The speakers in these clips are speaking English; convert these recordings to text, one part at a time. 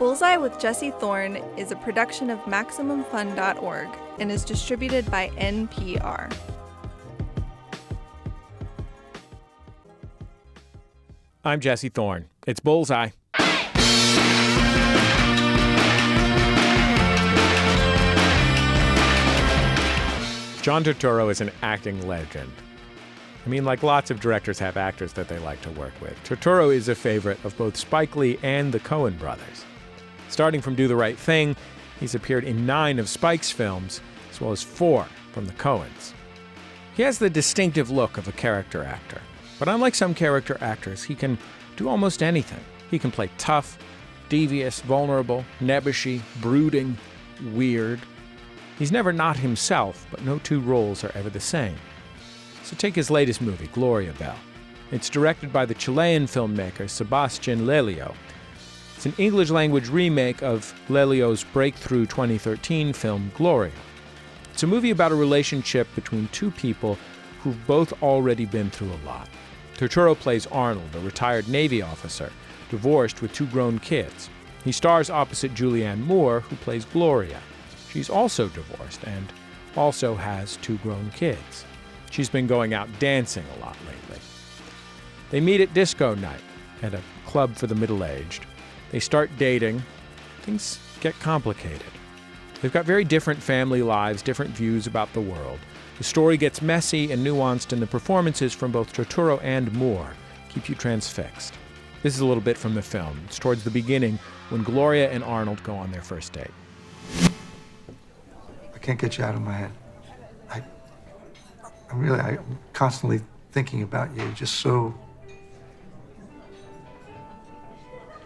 Bullseye with Jesse Thorn is a production of MaximumFun.org and is distributed by NPR. I'm Jesse Thorn. It's Bullseye. John Turturro is an acting legend. I mean, like lots of directors have actors that they like to work with. Turturro is a favorite of both Spike Lee and the Coen brothers. Starting from Do the Right Thing, he's appeared in 9 of Spike's films, as well as 4 from the Coens. He has the distinctive look of a character actor. But unlike some character actors, he can do almost anything. He can play tough, devious, vulnerable, nebbishy, brooding, weird. He's never not himself, but no 2 roles are ever the same. So take his latest movie, Gloria Bell. It's directed by the Chilean filmmaker Sebastián Lelio. It's an English-language remake of Lelio's breakthrough 2013 film, Gloria. It's a movie about a relationship between 2 people who've both already been through a lot. Turturro plays Arnold, a retired Navy officer, divorced with 2 grown kids. He stars opposite Julianne Moore, who plays Gloria. She's also divorced and also has 2 grown kids. She's been going out dancing a lot lately. They meet at disco night at a club for the middle-aged. They start dating. Things get complicated. They've got very different family lives, different views about the world. The story gets messy and nuanced, and the performances from both Turturro and Moore keep you transfixed. This is a little bit from the film. It's towards the beginning when Gloria and Arnold go on their first date. I can't get you out of my head. I'm constantly thinking about you. You're just so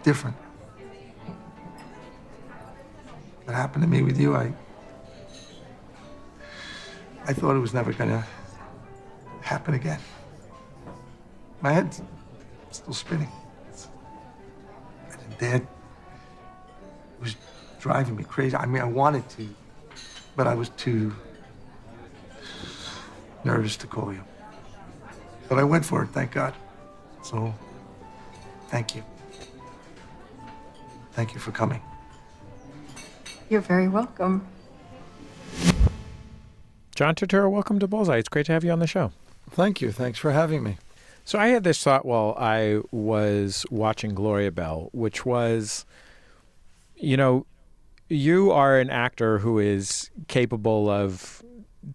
different. What happened to me with you, I thought it was never gonna happen again. My head's still spinning. And Dad was driving me crazy. I mean, I wanted to, but I was too nervous to call you. But I went for it, thank God. So, thank you. Thank you for coming. You're very welcome. John Turturro, welcome to Bullseye. It's great to have you on the show. Thank you. Thanks for having me. So I had this thought while I was watching Gloria Bell, which was, you are an actor who is capable of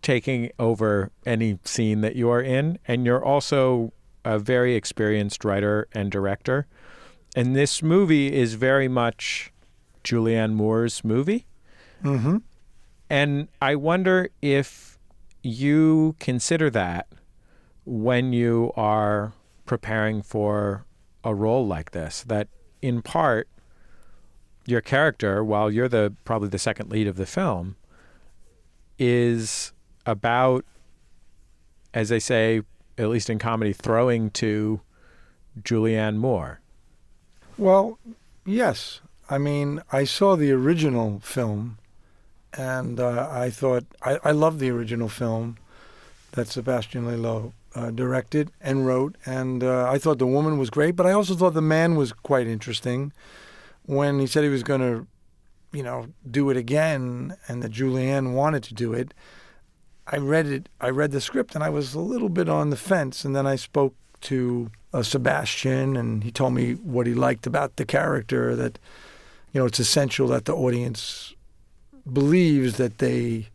taking over any scene that you are in, and you're also a very experienced writer and director. And this movie is very much Julianne Moore's movie. Mm-hmm. And I wonder if you consider that when you are preparing for a role like this, that in part your character, while you're probably the second lead of the film, is about, as they say, at least in comedy, throwing to Julianne Moore. Well, yes. I mean, I saw the original film, and I thought, I loved the original film that Sebastián Lelio directed and wrote, and I thought the woman was great, but I also thought the man was quite interesting. When he said he was going to, do it again, and that Julianne wanted to do it, I read the script, and I was a little bit on the fence, and then I spoke to Sebastian, and he told me what he liked about the character, that, it's essential that the audience believes that they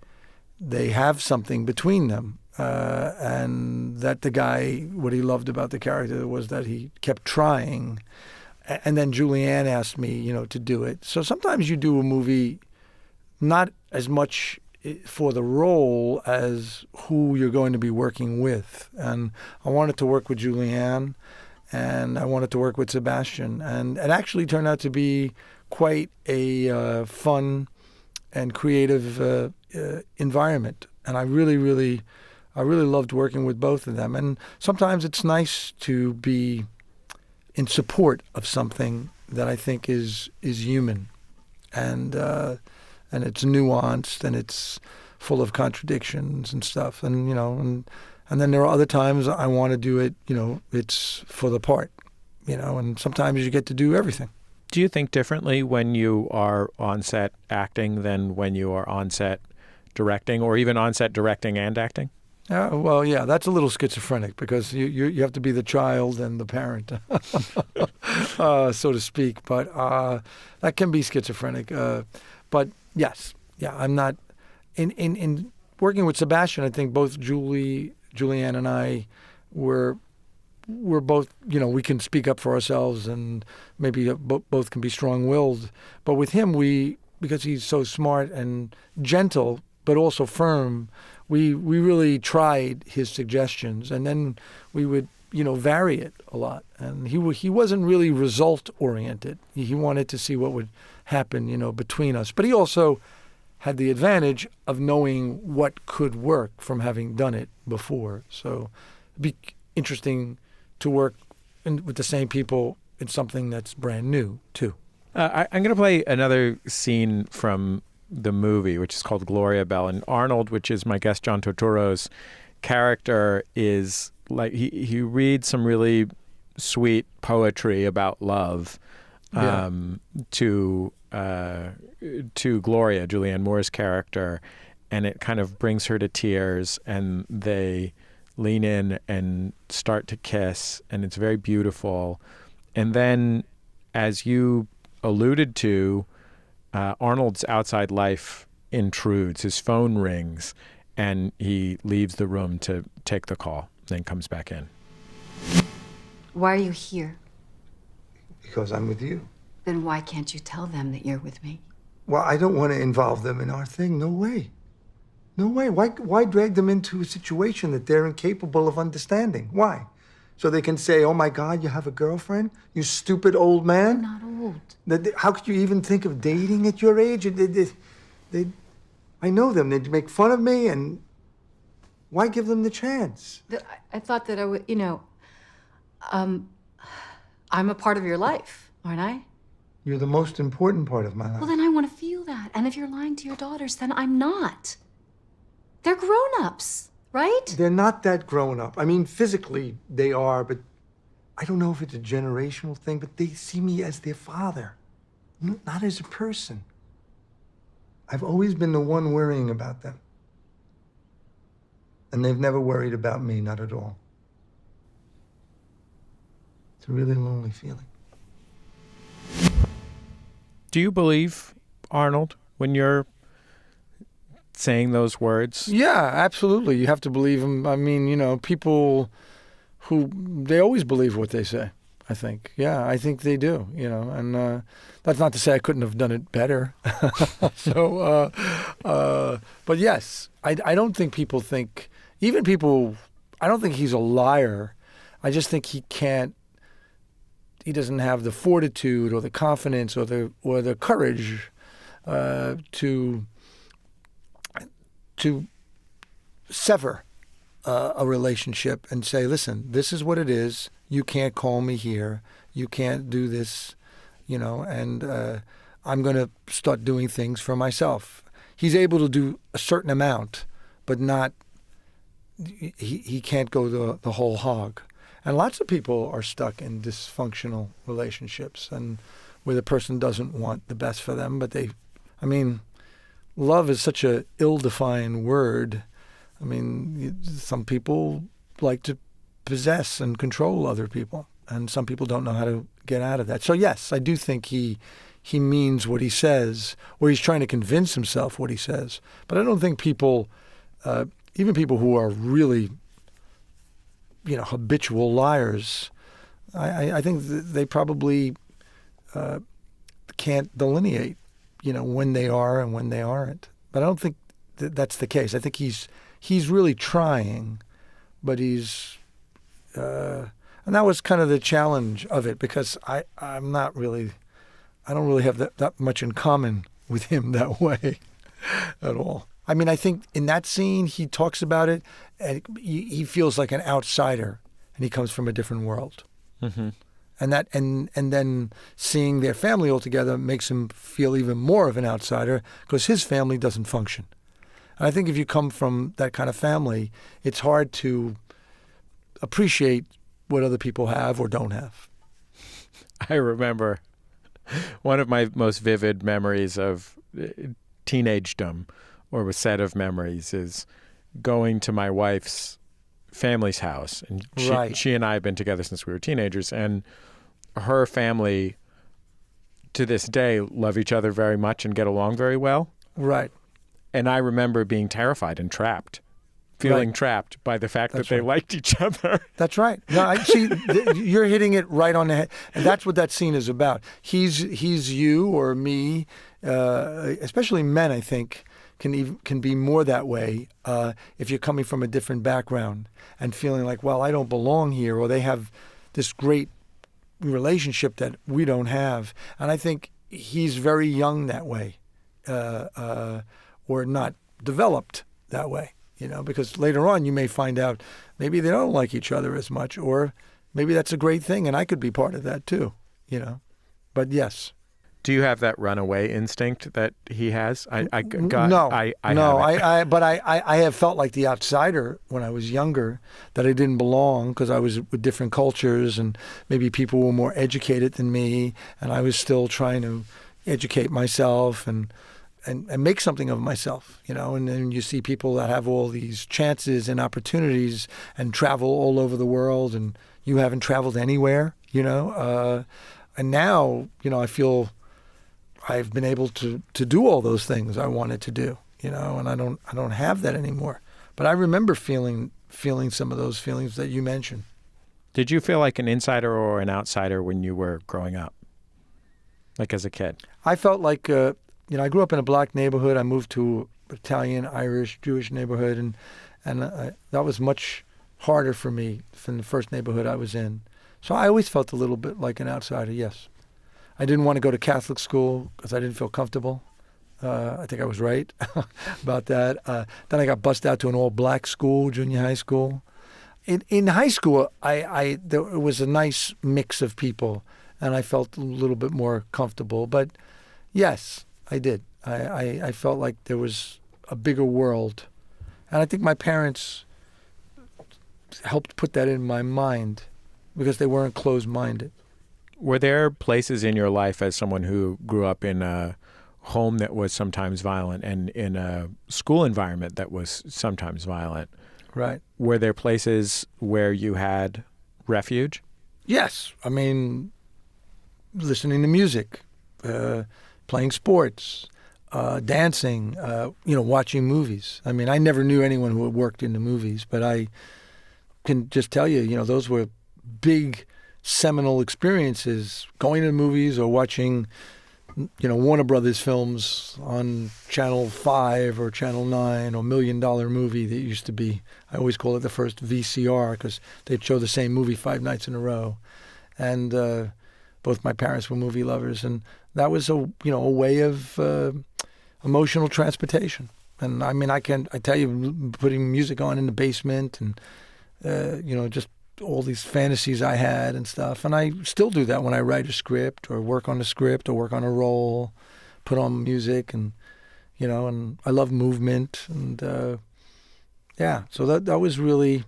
have something between them, and that the guy, what he loved about the character was that he kept trying. And then Julianne asked me, to do it. So sometimes you do a movie not as much for the role as who you're going to be working with. And I wanted to work with Julianne, and I wanted to work with Sebastian. And it actually turned out to be quite a fun and creative environment. And I really loved working with both of them. And sometimes it's nice to be in support of something that I think is human, and it's nuanced, and it's full of contradictions and stuff, and and then there are other times I want to do it, it's for the part, and sometimes you get to do everything. Do you think differently when you are on set acting than when you are on set directing, or even on set directing and acting? Well, yeah, that's a little schizophrenic because you have to be the child and the parent, so to speak. But that can be schizophrenic. But yes, yeah, I'm not in working with Sebastian. I think both Julianne and I we're both, we can speak up for ourselves, and maybe both can be strong-willed. But with him, because he's so smart and gentle, but also firm, we really tried his suggestions, and then we would, vary it a lot. And he wasn't really result-oriented. He wanted to see what would happen, between us. But he also had the advantage of knowing what could work from having done it before. So it'd be interesting to work with the same people in something that's brand new, too. I'm going to play another scene from the movie, which is called Gloria Bell. And Arnold, which is my guest John Turturro's character, is like he reads some really sweet poetry about love to Gloria, Julianne Moore's character, and it kind of brings her to tears, and they lean in and start to kiss, and it's very beautiful. And then, as you alluded to, Arnold's outside life intrudes. His phone rings, and he leaves the room to take the call, then comes back in. Why are you here? Because I'm with you. Then why can't you tell them that you're with me? Well, I don't want to involve them in our thing. No way. No way. Why drag them into a situation that they're incapable of understanding? Why? So they can say, oh, my God, you have a girlfriend? You stupid old man? I'm not old. How could you even think of dating at your age? I know them. They'd make fun of me, and why give them the chance? I thought that I would, I'm a part of your life, aren't I? You're the most important part of my life. Well, then I want to feel that. And if you're lying to your daughters, then I'm not. They're grown-ups, right? They're not that grown up. I mean, physically they are, but I don't know if it's a generational thing, but they see me as their father, not as a person. I've always been the one worrying about them. And they've never worried about me, not at all. It's a really lonely feeling. Do you believe Arnold when you're saying those words? Yeah, absolutely. You have to believe him. I mean, people they always believe what they say, I think. Yeah, I think they do, and that's not to say I couldn't have done it better. So, but yes, I don't think people think, I don't think he's a liar. I just think he doesn't have the fortitude or the confidence or the courage to sever a relationship and say, listen, this is what it is. You can't call me here. You can't do this, and I'm going to start doing things for myself. He's able to do a certain amount, but he can't go the whole hog. And lots of people are stuck in dysfunctional relationships, and where the person doesn't want the best for them, but love is such a ill-defined word. I mean, some people like to possess and control other people, and some people don't know how to get out of that. So yes, I do think he means what he says, or he's trying to convince himself what he says. But I don't think people, even people who are really, habitual liars, I think they probably can't delineate, when they are and when they aren't. But I don't think that's the case. I think he's really trying, but he's, and that was kind of the challenge of it, because I don't really have that much in common with him that way at all. I mean, I think in that scene, he talks about it, and he feels like an outsider, and he comes from a different world. Mm-hmm. And then seeing their family all together makes him feel even more of an outsider, because his family doesn't function. And I think if you come from that kind of family, it's hard to appreciate what other people have or don't have. I remember One of my most vivid memories of teenagedom, or a set of memories, is going to my wife's family's house. And she and I have been together since we were teenagers, and her family to this day love each other very much and get along very well. Right. And I remember being terrified and trapped, feeling trapped by the fact that they liked each other. That's right. No, I see. You're hitting it right on the head, and that's what that scene is about. He's you or me, especially men. I think can be more that way if you're coming from a different background and feeling like, well, I don't belong here, or they have this great relationship that we don't have. And I think he's very young that way, or not developed that way. Because later on you may find out maybe they don't like each other as much, or maybe that's a great thing, and I could be part of that too, But yes. Do you have that runaway instinct that he has? No. I have felt like the outsider when I was younger, that I didn't belong because I was with different cultures, and maybe people were more educated than me, and I was still trying to educate myself and make something of myself, and then you see people that have all these chances and opportunities and travel all over the world, and you haven't traveled anywhere, and now, I feel I've been able to do all those things I wanted to do, and I don't have that anymore. But I remember feeling some of those feelings that you mentioned. Did you feel like an insider or an outsider when you were growing up, like as a kid? I felt like, I grew up in a black neighborhood. I moved to Italian, Irish, Jewish neighborhood, and that was much harder for me than the first neighborhood I was in. So I always felt a little bit like an outsider, yes. I didn't want to go to Catholic school because I didn't feel comfortable. I think I was right about that. Then I got bussed out to an all-black school, junior high school. In high school, there was a nice mix of people, and I felt a little bit more comfortable. But yes, I did. I felt like there was a bigger world. And I think my parents helped put that in my mind because they weren't closed-minded. Were there places in your life as someone who grew up in a home that was sometimes violent and in a school environment that was sometimes violent? Right. Were there places where you had refuge? Yes. I mean, listening to music, playing sports, dancing, watching movies. I mean, I never knew anyone who had worked in the movies, but I can just tell you, those were big seminal experiences, going to the movies or watching, Warner Brothers films on Channel 5 or Channel 9 or $1 Million Movie that used to be, I always call it the first VCR because they'd show the same movie 5 nights in a row. And both my parents were movie lovers, and that was a way of emotional transportation. And I mean, I tell you, putting music on in the basement and, just all these fantasies I had and stuff. And I still do that when I write a script or work on a script or work on a role, put on music and I love movement. And, so that was really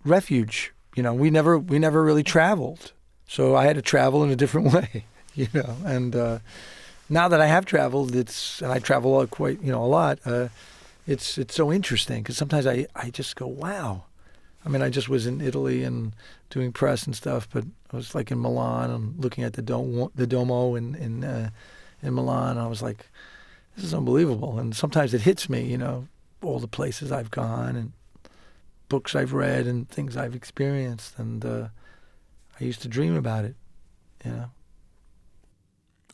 refuge. We never really traveled. So I had to travel in a different way, and now that I have traveled, and I travel quite, a lot, it's so interesting because sometimes I just go, wow. I mean, I just was in Italy and doing press and stuff, but I was like in Milan and looking at the Duomo in Milan. And I was like, this is unbelievable. And sometimes it hits me, all the places I've gone and books I've read and things I've experienced. And I used to dream about it,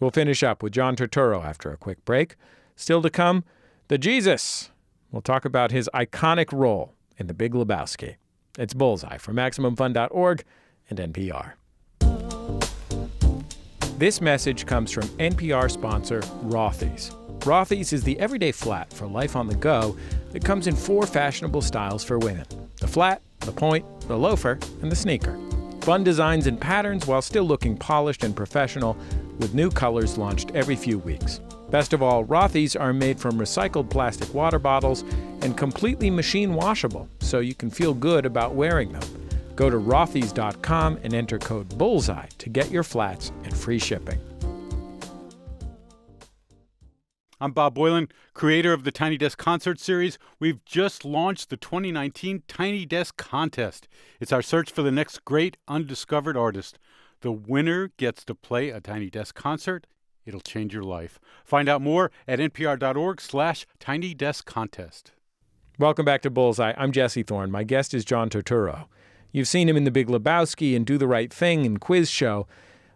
We'll finish up with John Turturro after a quick break. Still to come, the Jesus. We'll talk about his iconic role in The Big Lebowski. It's Bullseye from MaximumFun.org and NPR. This message comes from NPR sponsor Rothy's. Rothy's is the everyday flat for life on the go that comes in 4 fashionable styles for women: the flat, the point, the loafer, and the sneaker. Fun designs and patterns while still looking polished and professional, with new colors launched every few weeks. Best of all, Rothy's are made from recycled plastic water bottles and completely machine washable, so you can feel good about wearing them. Go to rothys.com and enter code BULLSEYE to get your flats and free shipping. I'm Bob Boylan, creator of the Tiny Desk Concert Series. We've just launched the 2019 Tiny Desk Contest. It's our search for the next great undiscovered artist. The winner gets to play a Tiny Desk concert. It'll change your life. Find out more at npr.org/Tiny Desk Contest. Welcome back to Bullseye. I'm Jesse Thorn. My guest is John Turturro. You've seen him in The Big Lebowski and Do the Right Thing and Quiz Show.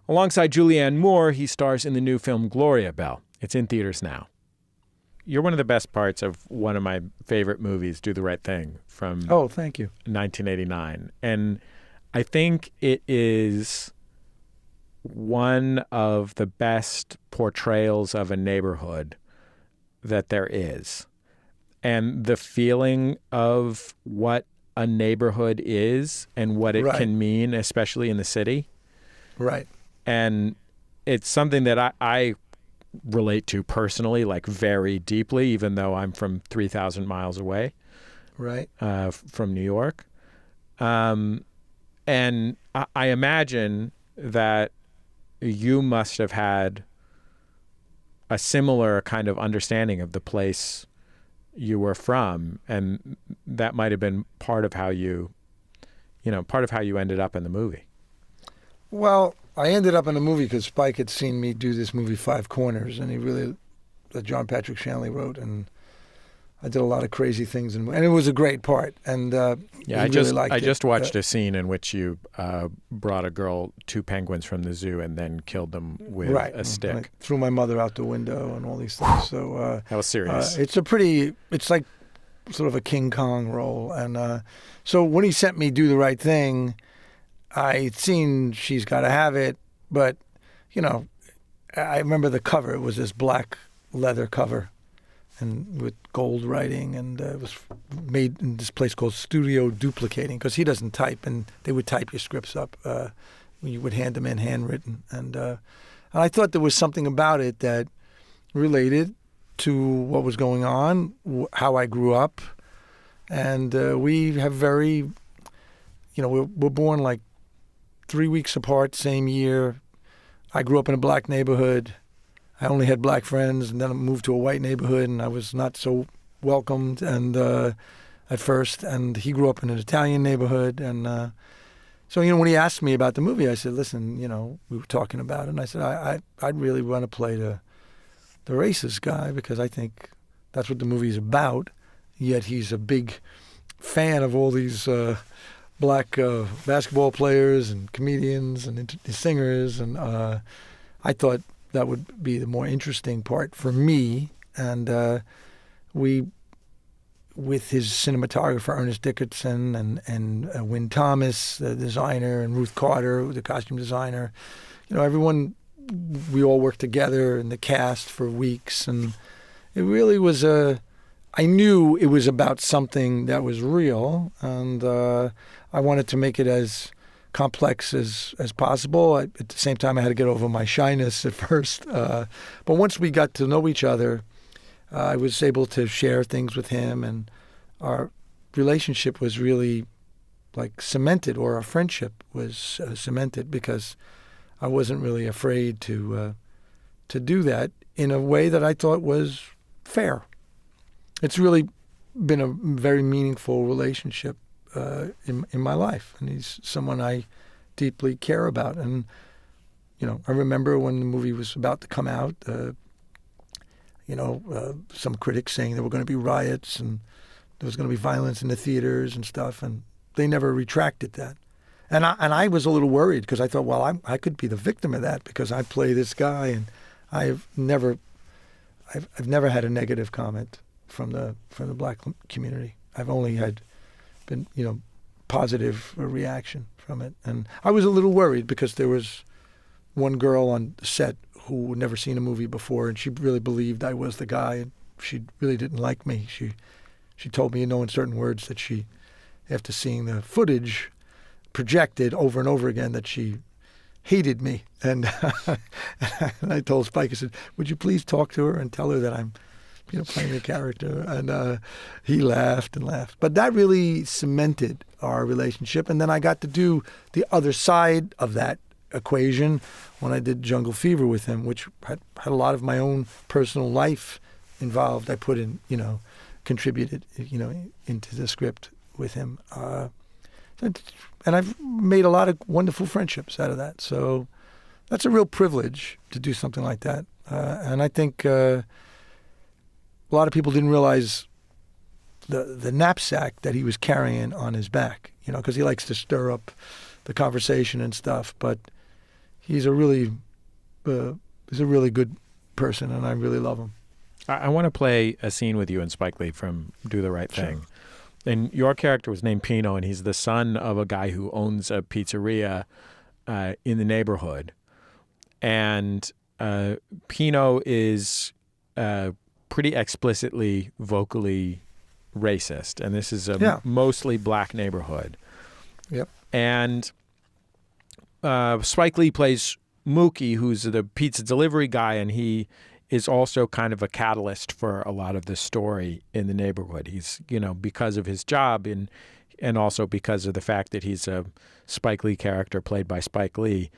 Alongside Julianne Moore, he stars in the new film Gloria Bell. It's in theaters now. You're one of the best parts of one of my favorite movies, Do the Right Thing, from Thank you. 1989. And I think it is one of the best portrayals of a neighborhood that there is. And the feeling of what a neighborhood is and what it can mean, especially in the city. Right. And it's something that I relate to personally, like very deeply, even though I'm from 3,000 miles away, from New York. And I imagine that you must have had a similar kind of understanding of the place you were from, and that might have been part of how you ended up in the movie. Well, I ended up in the movie because Spike had seen me do this movie Five Corners, and that John Patrick Shanley wrote, and I did a lot of crazy things, and it was a great part. And I liked it. just watched a scene in which you brought a girl 2 penguins from the zoo and then killed them with a stick. I threw my mother out the window and all these things. So that was serious. It's like sort of a King Kong role, and so when he sent me Do the Right Thing, I'd seen She's Gotta Have It, but, I remember the cover. It was this black leather cover and with gold writing, and it was made in this place called Studio Duplicating, because he doesn't type, and they would type your scripts up when you would hand them in handwritten. And I thought there was something about it that related to what was going on, how I grew up. And we have we're born like 3 weeks apart, same year. I grew up in a black neighborhood. I only had black friends, and then I moved to a white neighborhood, and I was not so welcomed and at first. And he grew up in an Italian neighborhood. And so, when he asked me about the movie, I said, listen, we were talking about it. And I said, I'd really want to play the racist guy, because I think that's what the movie is about. Yet he's a big fan of all these black basketball players and comedians and singers, and I thought that would be the more interesting part for me. And we, with his cinematographer Ernest Dickerson and Wynn Thomas, the designer, and Ruth Carter, the costume designer, everyone, we all worked together in the cast for weeks, and it really was I knew it was about something that was real, and I wanted to make it as complex as possible. At the same time, I had to get over my shyness at first. But once we got to know each other, I was able to share things with him, and our relationship was really like cemented, or our friendship was cemented, because I wasn't really afraid to do that in a way that I thought was fair. It's really been a very meaningful relationship in my life, and he's someone I deeply care about. And I remember when the movie was about to come out, some critics saying there were going to be riots and there was going to be violence in the theaters and stuff, and they never retracted that. And I was a little worried, because I thought, well, I could be the victim of that, because I play this guy, and I've never had a negative comment from the black community. I've only been positive reaction from it. And I was a little worried, because there was one girl on set who had never seen a movie before, and she really believed I was the guy, and she really didn't like me. She told me, in certain words, that she, after seeing the footage projected over and over again, that she hated me. And, and I told Spike, I said, would you please talk to her and tell her that I'm playing a character? And he laughed and laughed. But that really cemented our relationship. And then I got to do the other side of that equation when I did Jungle Fever with him, which had a lot of my own personal life involved. I put in, contributed, into the script with him. And I've made a lot of wonderful friendships out of that. So that's a real privilege to do something like that. And I think a lot of people didn't realize the knapsack that he was carrying on his back, because he likes to stir up the conversation and stuff. But he's a really good person, and I really love him. I want to play a scene with you and Spike Lee from Do the Right Thing. Sure. And your character was named Pino, and he's the son of a guy who owns a pizzeria in the neighborhood. And Pino is pretty explicitly vocally racist, and this is a mostly black neighborhood. Yep. And Spike Lee plays Mookie, who's the pizza delivery guy, and he is also kind of a catalyst for a lot of the story in the neighborhood. He's, because of his job and also because of the fact that he's a Spike Lee character played by Spike Lee,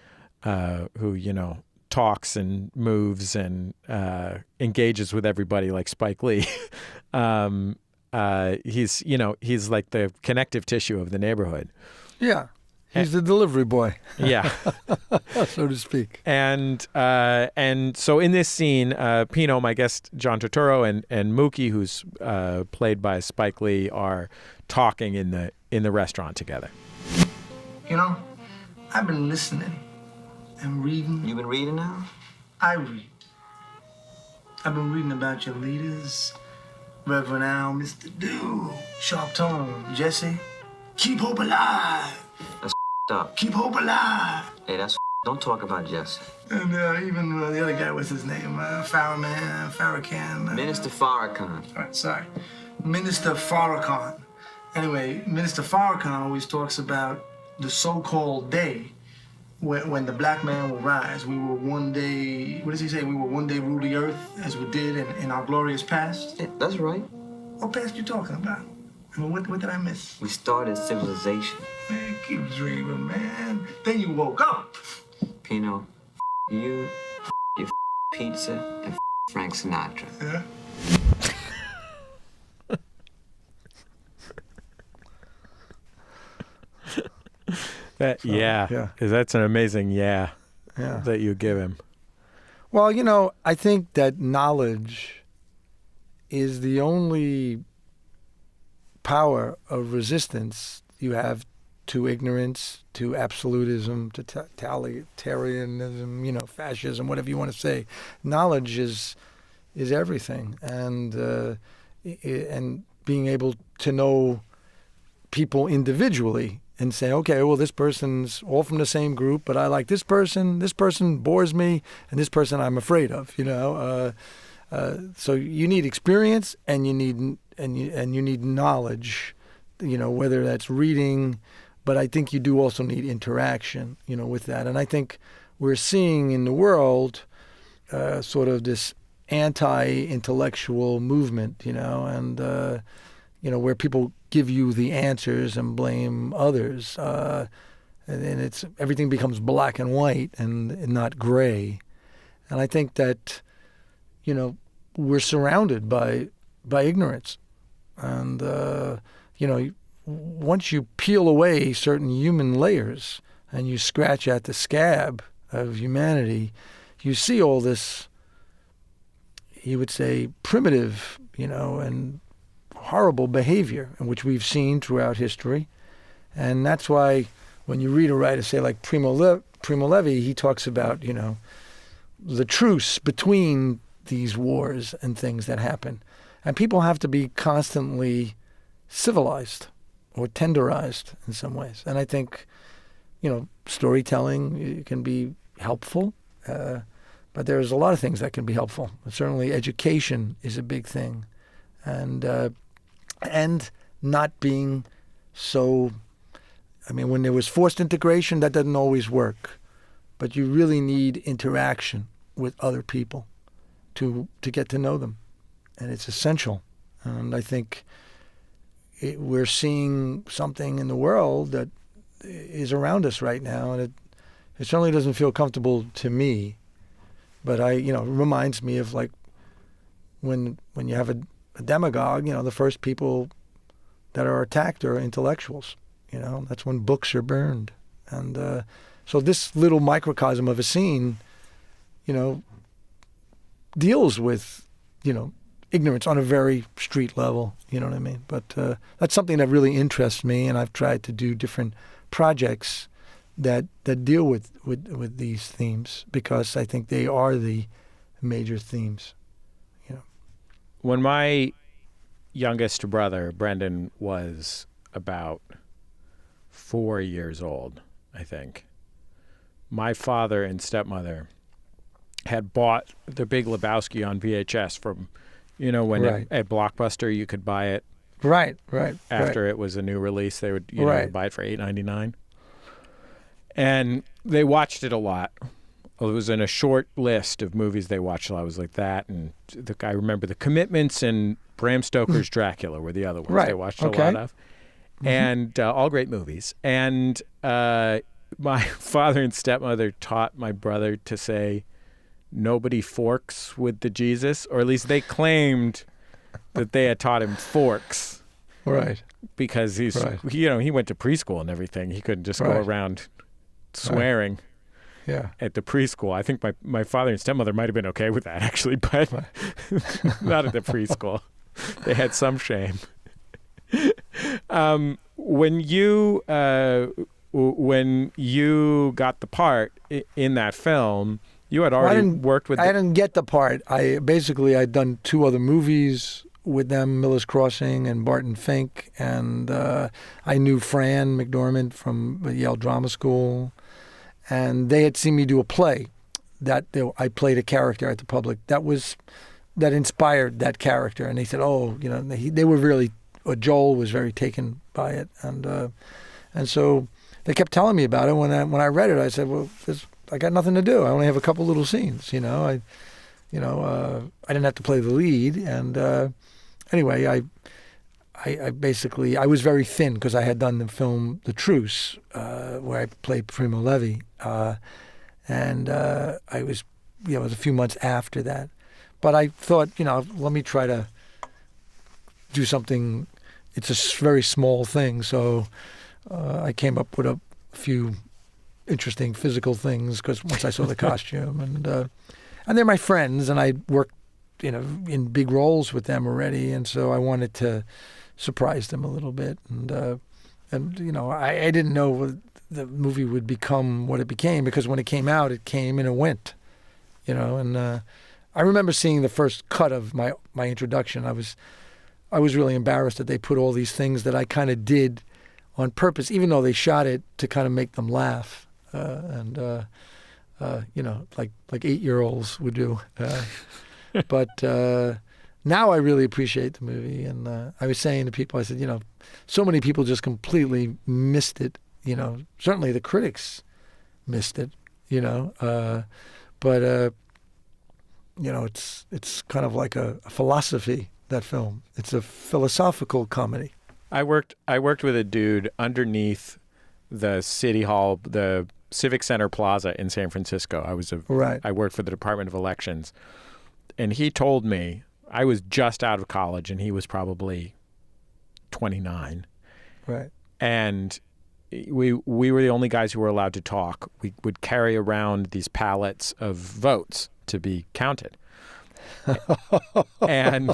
who, talks and moves and engages with everybody like Spike Lee. He's like the connective tissue of the neighborhood. Yeah. He's the delivery boy. Yeah. So to speak. And so in this scene, Pino, my guest John Turturro, and Mookie, who's played by Spike Lee, are talking in the restaurant together. I've been listening and reading. You been reading now? I read. I've been reading about your leaders, Reverend Al, Mr. Do, Sharp Tone, Jesse. Keep hope alive. That's up. Keep hope alive. Hey, that's don't talk about Jesse. And even the other guy, what's his name? Farrakhan. Minister Farrakhan. All right, sorry. Minister Farrakhan. Anyway, Minister Farrakhan always talks about the so-called day when the black man will rise. We will one day, what does he say? We will one day rule the earth as we did in our glorious past. Yeah, that's right. What past you talking about? I mean, what did I miss? We started civilization. Man, keep dreaming, man. Then you woke up. Pino, you, your pizza, and Frank Sinatra. Yeah? That's an amazing that you give him. Well, I think that knowledge is the only power of resistance you have to ignorance, to absolutism, to totalitarianism, fascism, whatever you want to say. Knowledge is everything, and being able to know people individually and say, okay, well, this person's all from the same group, but I like this person bores me, and this person I'm afraid of, so you need experience and you need knowledge, whether that's reading, but I think you do also need interaction, with that. And I think we're seeing in the world sort of this anti-intellectual movement, and where people give you the answers and blame others, and it's everything becomes black and white and not gray. And I think that we're surrounded by ignorance, and once you peel away certain human layers and you scratch at the scab of humanity, you see all this, you would say, primitive, and horrible behavior, in which we've seen throughout history. And that's why when you read a writer, say like Primo Levi, he talks about, the truce between these wars and things that happen. And people have to be constantly civilized or tenderized in some ways. And I think, storytelling can be helpful, but there's a lot of things that can be helpful. Certainly education is a big thing. And not being so, when there was forced integration, that doesn't always work. But you really need interaction with other people to get to know them. And it's essential. And I think we're seeing something in the world that is around us right now, and it certainly doesn't feel comfortable to me. But it reminds me of like when you have a demagogue, the first people that are attacked are intellectuals. That's when books are burned. And so this little microcosm of a scene, deals with, ignorance on a very street level, you know what I mean? But that's something that really interests me, and I've tried to do different projects that deal with these themes because I think they are the major themes. When my youngest brother, Brendan, was about 4 years old, I think, my father and stepmother had bought The Big Lebowski on VHS from, when Right. at Blockbuster you could buy it Right. after it was a new release. They would buy it for $8.99. And they watched it a lot. It was in a short list of movies they watched a lot. It was like that, and I remember The Commitments and Bram Stoker's Dracula were the other ones they watched a lot of. And all great movies. And my father and stepmother taught my brother to say, "Nobody forks with the Jesus," or at least they claimed that they had taught him forks. Right. Because he went to preschool and everything. He couldn't just go around swearing at the preschool. I think my father and stepmother might have been okay with that, actually, but not at the preschool. They had some shame. When you got the part in that film, you had already worked with... I didn't get the part. I'd done 2 other movies with them, Miller's Crossing and Barton Fink, and I knew Fran McDormand from Yale Drama School, and they had seen me do a play that I played a character at the Public that inspired that character, and they said, they were really... Joel was very taken by it, and so they kept telling me about it. When I read it, I said, "Well, I got nothing to do. I only have a couple little scenes, I didn't have to play the lead." And anyway, I basically was very thin because I had done the film The Truce, where I played Primo Levi, and I was, it was a few months after that. But I thought, let me try to do something. It's a very small thing, so I came up with a few interesting physical things because once I saw the costume, and they're my friends, and I worked, in big roles with them already, and so I wanted to surprise them a little bit, and I didn't know what the movie would become what it became because when it came out, it came and it went, and I remember seeing the first cut of my introduction. I was really embarrassed that they put all these things that I kind of did on purpose, even though they shot it to kind of make them laugh, like 8-year-olds would do. But now I really appreciate the movie, and I was saying to people, I said, so many people just completely missed it. Certainly the critics missed it. But it's kind of like a philosophy. That film. It's a philosophical comedy. I worked with a dude underneath the City Hall, the Civic Center Plaza in San Francisco. I worked for the Department of Elections, and he told me I was just out of college, and he was probably 29. Right. And we were the only guys who were allowed to talk. We would carry around these pallets of votes to be counted. and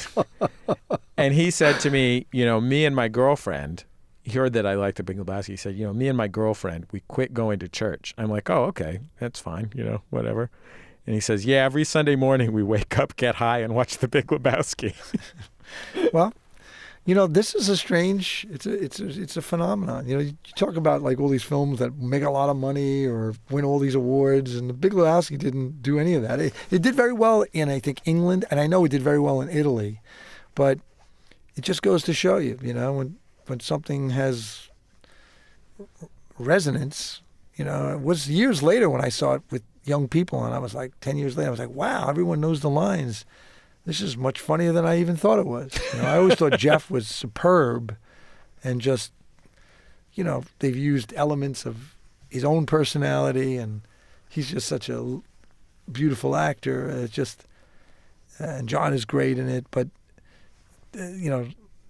he said to me, me and my girlfriend, he heard that I liked The Big Lebowski. He said, me and my girlfriend, we quit going to church. I'm like, oh, okay, that's fine, whatever. And he says, yeah, every Sunday morning we wake up, get high, and watch The Big Lebowski. Well, this is a strange. It's a phenomenon. You talk about like all these films that make a lot of money or win all these awards, and The Big Lebowski didn't do any of that. It did very well in, I think, England, and I know it did very well in Italy, but it just goes to show you, when something has resonance. It was years later when I saw it with young people, and I was like 10 years later, I was like, wow, everyone knows the lines. This is much funnier than I even thought it was. I always thought Jeff was superb, and just, they've used elements of his own personality, and he's just such a beautiful actor. and John is great in it. But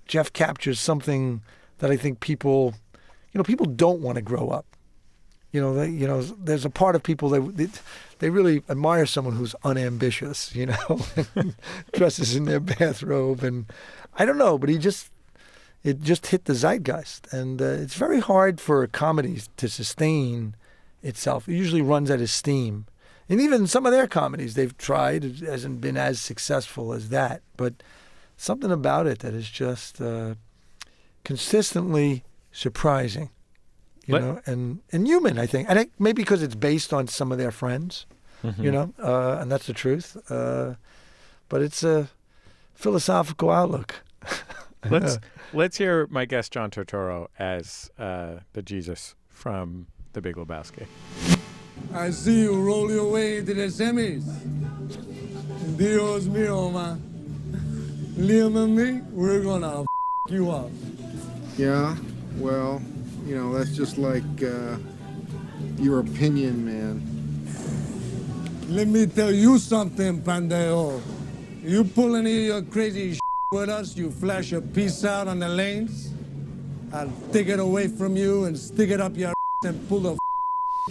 Jeff captures something that I think people don't want to grow up. There's a part of people they really admire someone who's unambitious, dresses in their bathrobe, and I don't know, but it just hit the zeitgeist, and it's very hard for comedies to sustain itself. It usually runs out of steam, and even some of their comedies they've tried, it hasn't been as successful as that, but something about it that is just consistently surprising. And human, I think. Maybe because it's based on some of their friends, and that's the truth. But it's a philosophical outlook. Let's hear my guest John Turturro as the Jesus from The Big Lebowski. I see you roll your way into the semis. Dios mío, man. Liam and me, we're gonna you up. Yeah, well, that's just like your opinion, man. Let me tell you something, Pandeo. You pull any of your crazy with us, you flash a piece out on the lanes, I'll take it away from you and stick it up your and pull the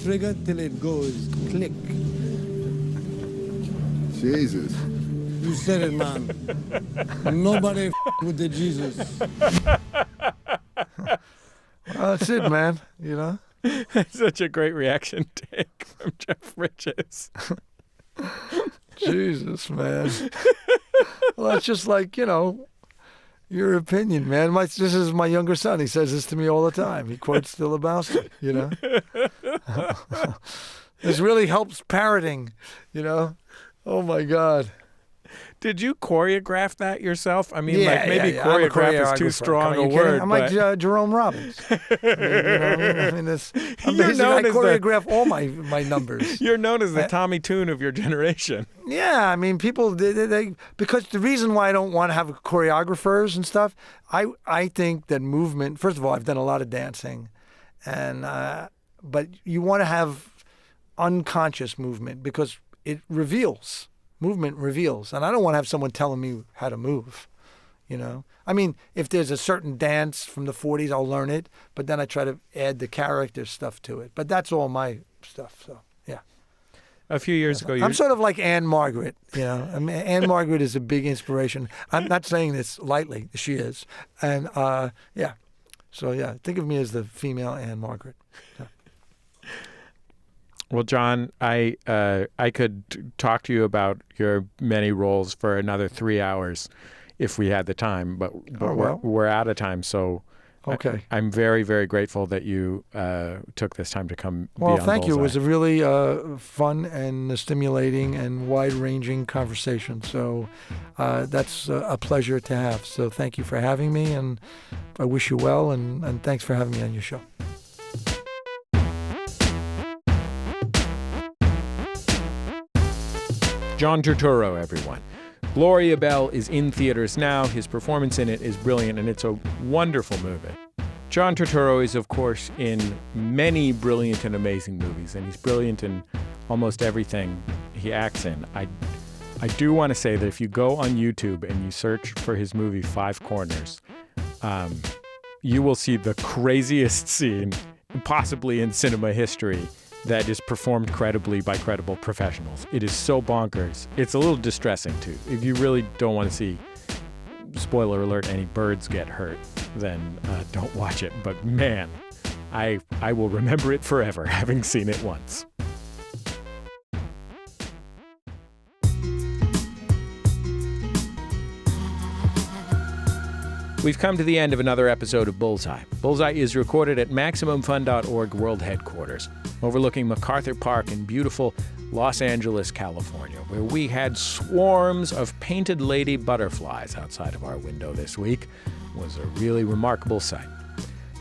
trigger till it goes click. Jesus. You said it, man. Nobody with the Jesus. Well, that's it, man. That's such a great reaction take from Jeff Bridges. Jesus, man. Well, that's just like, your opinion, man. This is my younger son. He says this to me all the time. He quotes the Lebowski, This really helps parroting, Oh, my God. Did you choreograph that yourself? I mean, maybe yeah. choreograph is too strong a word. I'm like Jerome Robbins. I choreograph all my numbers. You're known as the Tommy Tune of your generation. Yeah, I mean, people they because the reason why I don't want to have choreographers and stuff, I think that movement. First of all, I've done a lot of dancing, and but you want to have unconscious movement because it reveals. Movement reveals, and I don't want to have someone telling me how to move, I mean, if there's a certain dance from the 40s, I'll learn it, but then I try to add the character stuff to it. But that's all my stuff, so, yeah. A few years ago, I'm sort of like Anne Margaret, I mean, Anne Margaret is a big inspiration. I'm not saying this lightly. She is. And, yeah. So, yeah, think of me as the female Anne Margaret. Yeah. Well, John, I could talk to you about your many roles for another 3 hours if we had the time, but we're out of time. So okay. I'm very, very grateful that you took this time to come be Well, on thank you. It Bullseye. was a really fun and stimulating and wide-ranging conversation. So that's a pleasure to have. So thank you for having me, and I wish you well, and thanks for having me on your show. John Turturro, everyone. Gloria Bell is in theaters now. His performance in it is brilliant, and it's a wonderful movie. John Turturro is, of course, in many brilliant and amazing movies, and he's brilliant in almost everything he acts in. I do want to say that if you go on YouTube and you search for his movie Five Corners, you will see the craziest scene possibly in cinema history that is performed credibly by credible professionals. It is so bonkers. It's a little distressing, too. If you really don't want to see, spoiler alert, any birds get hurt, then don't watch it. But man, I will remember it forever, having seen it once. We've come to the end of another episode of Bullseye. Bullseye is recorded at MaximumFun.org World Headquarters, overlooking MacArthur Park in beautiful Los Angeles, California, where we had swarms of painted lady butterflies outside of our window this week. It was a really remarkable sight.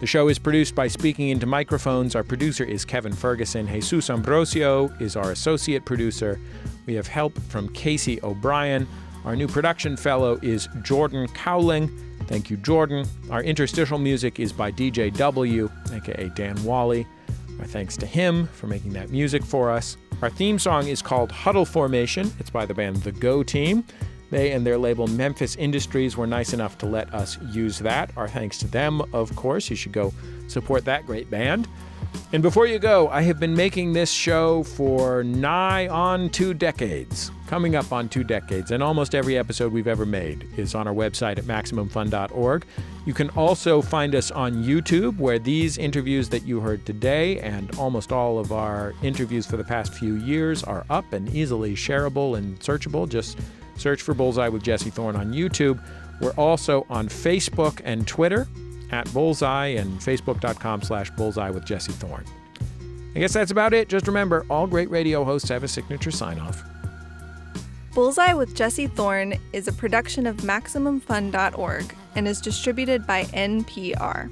The show is produced by Speaking Into Microphones. Our producer is Kevin Ferguson. Jesus Ambrosio is our associate producer. We have help from Casey O'Brien. Our new production fellow is Jordan Cowling. Thank you, Jordan. Our interstitial music is by DJ W, aka Dan Wally. Our thanks to him for making that music for us. Our theme song is called Huddle Formation. It's by the band The Go Team. They and their label Memphis Industries were nice enough to let us use that. Our thanks to them, of course. You should go support that great band. And before you go, I have been making this show for nigh on 2 decades, coming up on 2 decades, and almost every episode we've ever made is on our website at MaximumFun.org. You can also find us on YouTube, where these interviews that you heard today and almost all of our interviews for the past few years are up and easily shareable and searchable. Just search for Bullseye with Jesse Thorn on YouTube. We're also on Facebook and Twitter at Bullseye and Facebook.com/Bullseye with Jesse Thorn. I guess that's about it. Just remember, all great radio hosts have a signature sign-off. Bullseye with Jesse Thorn is a production of MaximumFun.org and is distributed by NPR.